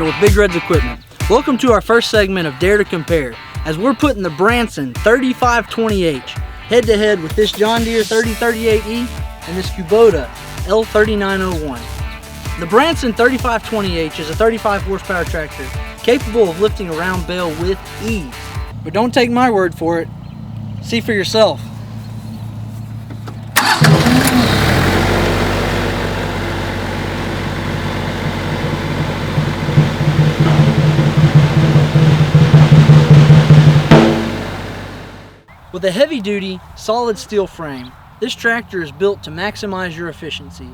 with Big Red's Equipment. Welcome to our first segment of Dare to Compare, as we're putting the Branson 3520H head to head with this John Deere 3038E and this Kubota L3901. The Branson 3520H is a 35 horsepower tractor capable of lifting a round bale with ease. But don't take my word for it. See for yourself. With a heavy-duty, solid steel frame, this tractor is built to maximize your efficiency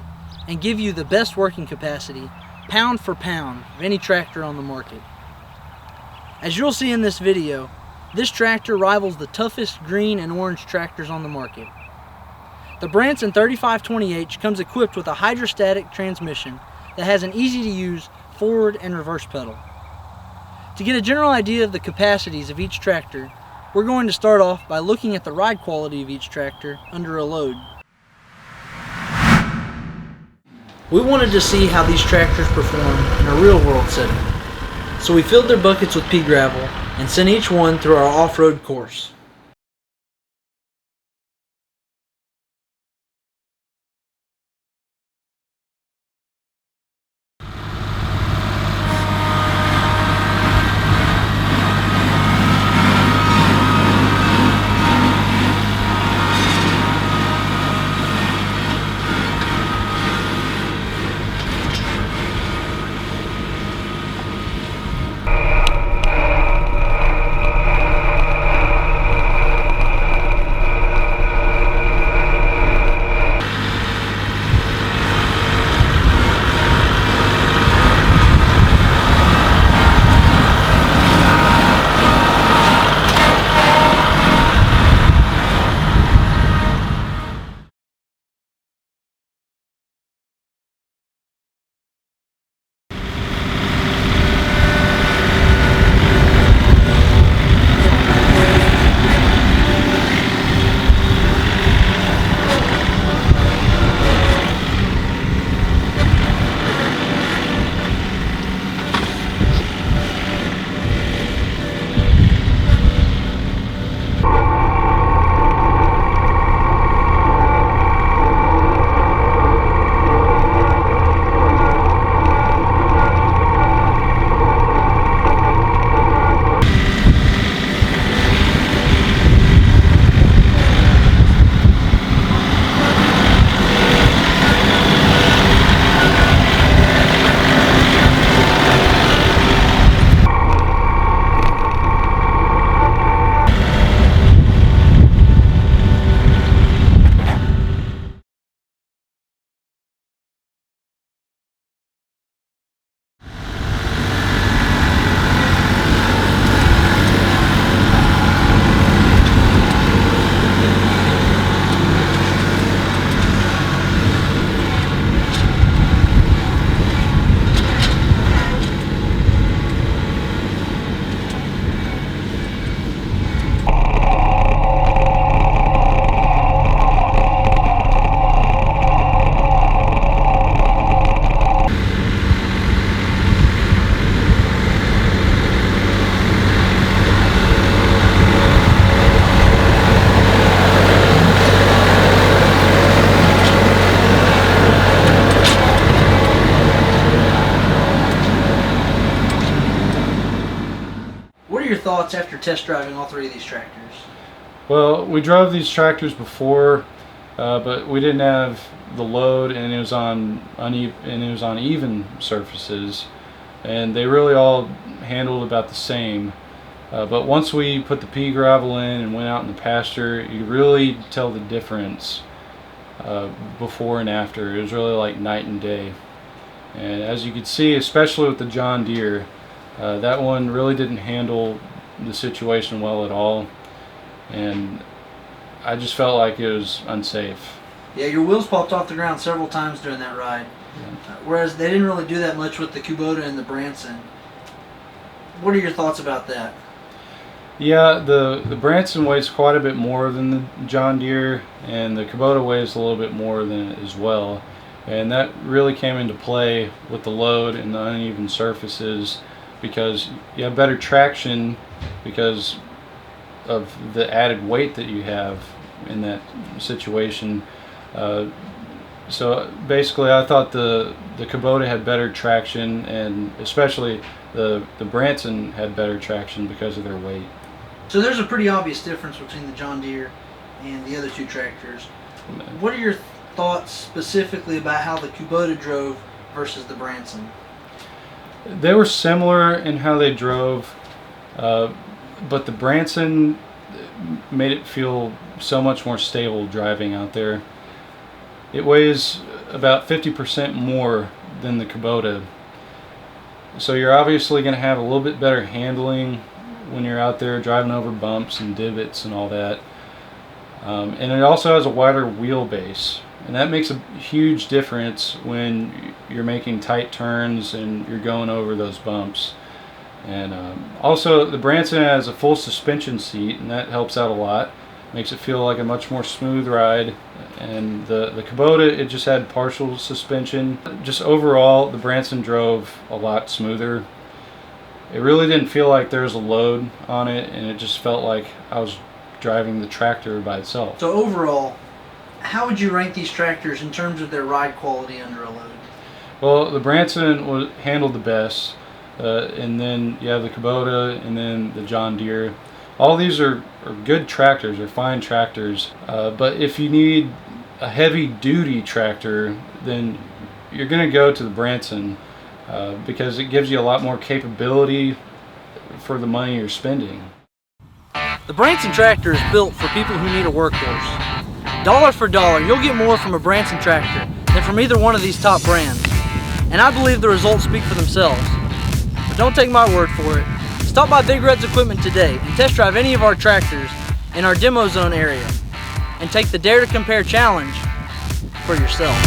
and give you the best working capacity, pound for pound, of any tractor on the market. As you'll see in this video, this tractor rivals the toughest green and orange tractors on the market. The Branson 3520H comes equipped with a hydrostatic transmission that has an easy-to-use forward and reverse pedal. To get a general idea of the capacities of each tractor, we're going to start off by looking at the ride quality of each tractor under a load. We wanted to see how these tractors perform in a real-world setting, so we filled their buckets with pea gravel and sent each one through our off-road course. What are your thoughts after test driving all three of these tractors? Well, we drove these tractors before, but we didn't have the load, and it was on even surfaces, and they really all handled about the same. But once we put the pea gravel in and went out in the pasture, you could really tell the difference before and after. It was really like night and day. And as you can see, especially with the John Deere, that one really didn't handle the situation well at all, and I just felt like it was unsafe. Yeah, your wheels popped off the ground several times during that ride, whereas they didn't really do that much with the Kubota and the Branson. What are your thoughts about that? Yeah, the Branson weighs quite a bit more than the John Deere, and the Kubota weighs a little bit more than it as well. And that really came into play with the load and the uneven surfaces, because you have better traction because of the added weight that you have in that situation. So basically I thought the Kubota had better traction, and especially the Branson had better traction because of their weight. So there's a pretty obvious difference between the John Deere and the other two tractors. What are your thoughts specifically about how the Kubota drove versus the Branson? They were similar in how they drove, but the Branson made it feel so much more stable driving out there. It weighs about 50% more than the Kubota, so you're obviously going to have a little bit better handling when you're out there driving over bumps and divots and all that. And it also has a wider wheelbase, and that makes a huge difference when you're making tight turns and you're going over those bumps. And also the Branson has a full suspension seat, and that helps out a lot. Makes it feel like a much more smooth ride. And the Kubota, it just had partial suspension. Just overall, the Branson drove a lot smoother. It really didn't feel like there was a load on it, and it just felt like I was driving the tractor by itself. So overall, how would you rank these tractors in terms of their ride quality under a load? Well, the Branson handled the best, and then you have the Kubota, and then the John Deere. All these are good tractors, they're fine tractors, but if you need a heavy duty tractor, then you're going to go to the Branson, because it gives you a lot more capability for the money you're spending. The Branson Tractor is built for people who need a workhorse. Dollar for dollar, you'll get more from a Branson Tractor than from either one of these top brands. And I believe the results speak for themselves. But don't take my word for it. Stop by Big Red's Equipment today and test drive any of our tractors in our demo zone area, and take the Dare to Compare challenge for yourself.